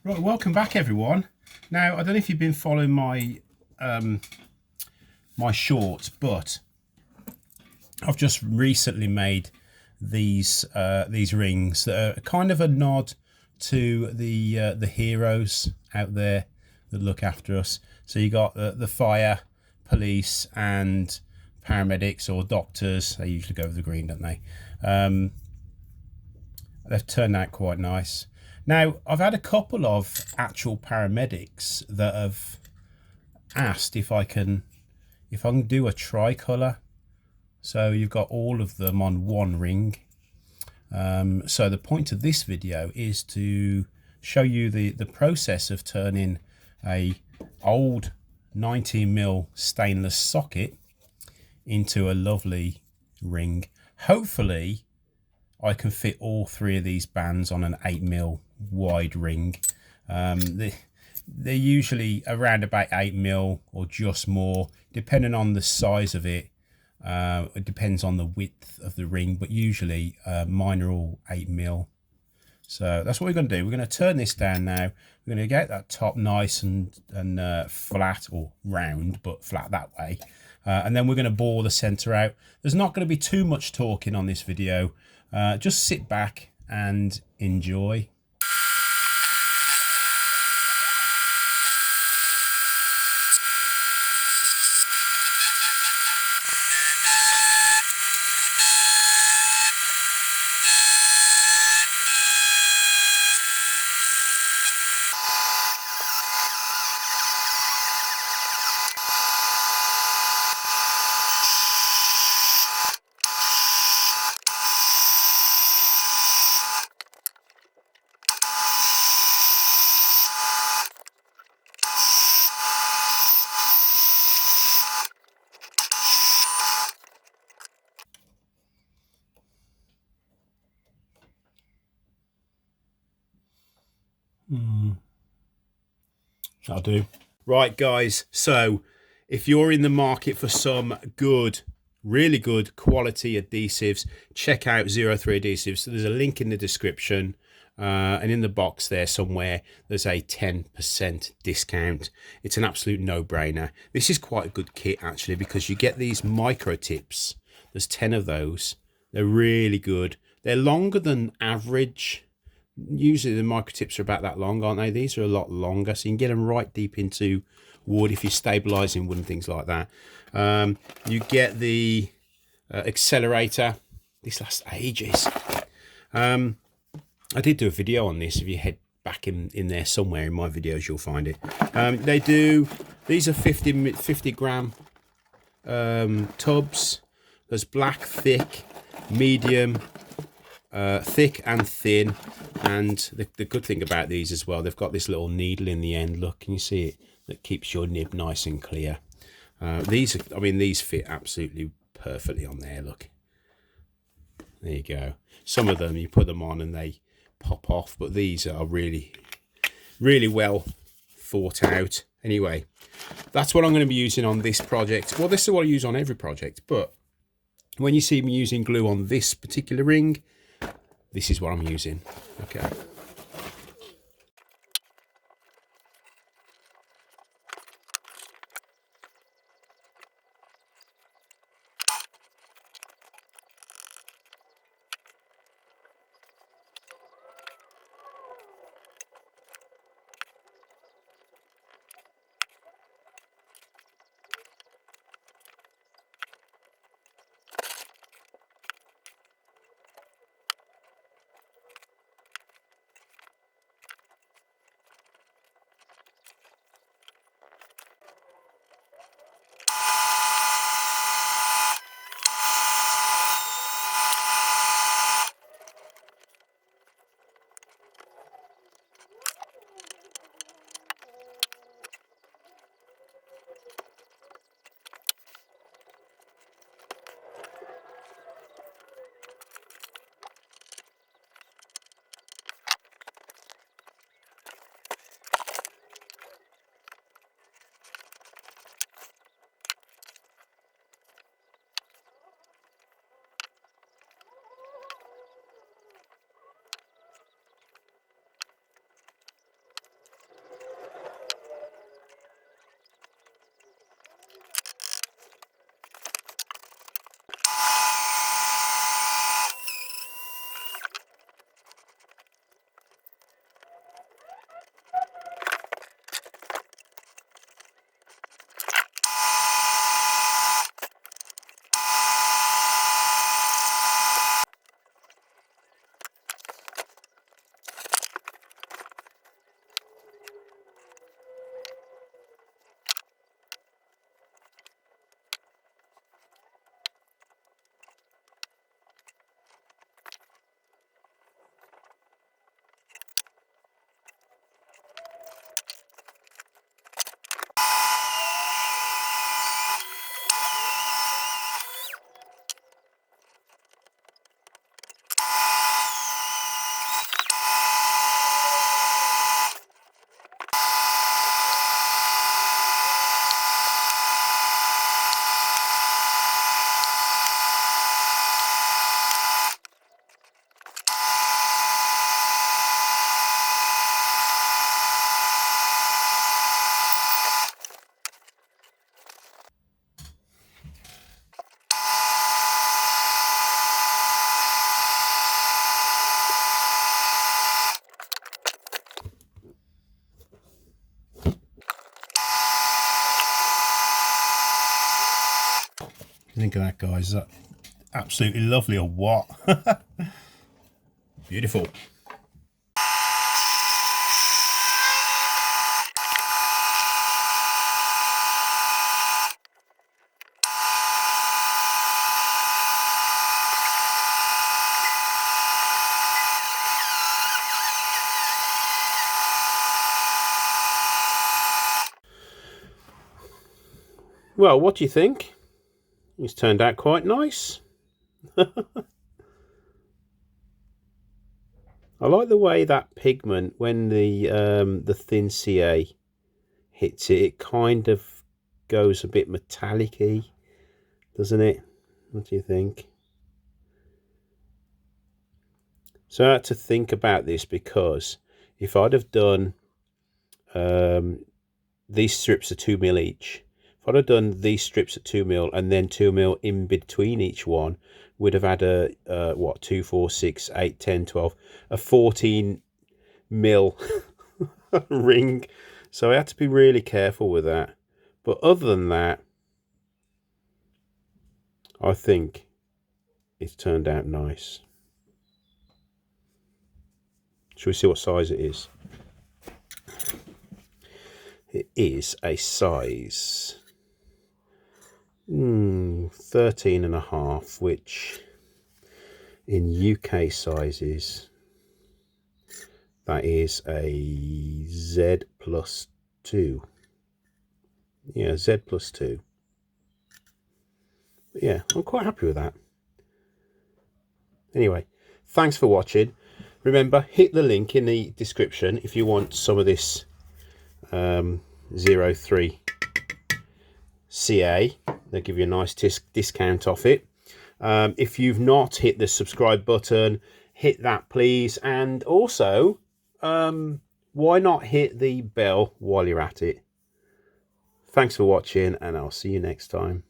Right, welcome back everyone. Now, I don't know if you've been following my my shorts, but I've just recently made these rings that are kind of a nod to the heroes out there that look after us. So you got the fire, police, and paramedics or doctors. They usually go with the green, don't they? They've turned out quite nice. Now, I've had a couple of actual paramedics that have asked if I can do a tricolour. So you've got all of them on one ring. So the point of this video is to show you the process of turning a old 19mm stainless socket into a lovely ring. Hopefully I can fit all three of these bands on an 8mm wide ring. They're usually around about 8mm or just more, depending on the size of it. It depends on the width of the ring, but usually mine are all 8mm. So that's what we're going to do. We're going to turn this down now. We're going to get that top nice and flat, or round but flat that way, and then we're going to bore the center out. There's not going to be too much talking on this video. Just sit back and enjoy. That'll do. Right, guys, so if you're in the market for some good, really good quality adhesives, check out 03 Adhesives. So there's a link in the description, and in the box there somewhere there's a 10% discount. It's an absolute no-brainer. This is quite a good kit actually, because you get these micro tips. There's 10 of those. They're really good. They're longer than average. Usually the micro tips are about that long, aren't they? These are a lot longer, so you can get them right deep into wood if you're stabilizing wood and things like that. You get the accelerator. This lasts ages. I did do a video on this. If you head back in there somewhere in my videos, you'll find it. These are 50 gram tubs. There's black, thick, medium, thick and thin. And the good thing about these as well, they've got this little needle in the end. Look, can you see it? That keeps your nib nice and clear. These fit absolutely perfectly on there. Look, there you go. Some of them you put them on and they pop off, but these are really, really well thought out. Anyway, that's what I'm going to be using on this project. Well, this is what I use on every project, but when you see me using glue on this particular ring, this is what I'm using. Okay. you think of that, guys? Is that absolutely lovely or what? Beautiful. Well, what do you think? It's turned out quite nice. I like the way that pigment, when the thin CA hits it, it kind of goes a bit metallic-y, doesn't it? What do you think? So I had to think about this, because if I'd have done these strips are 2mm each, if I'd have done these strips at 2mm and then 2mm in between each one, would have had a what, 2, 4, 6, 8, 10, 12, a 14mm ring. So I had to be really careful with that. But other than that, I think it's turned out nice. Shall we see what size it is? It is a size 13.5, which in UK sizes, that is a Z+2. Yeah, Z+2. But yeah, I'm quite happy with that. Anyway, thanks for watching. Remember, hit the link in the description if you want some of this 03 CA. They'll give you a nice discount off it. If you've not hit the subscribe button, hit that please. And also, why not hit the bell while you're at it? Thanks for watching, and I'll see you next time.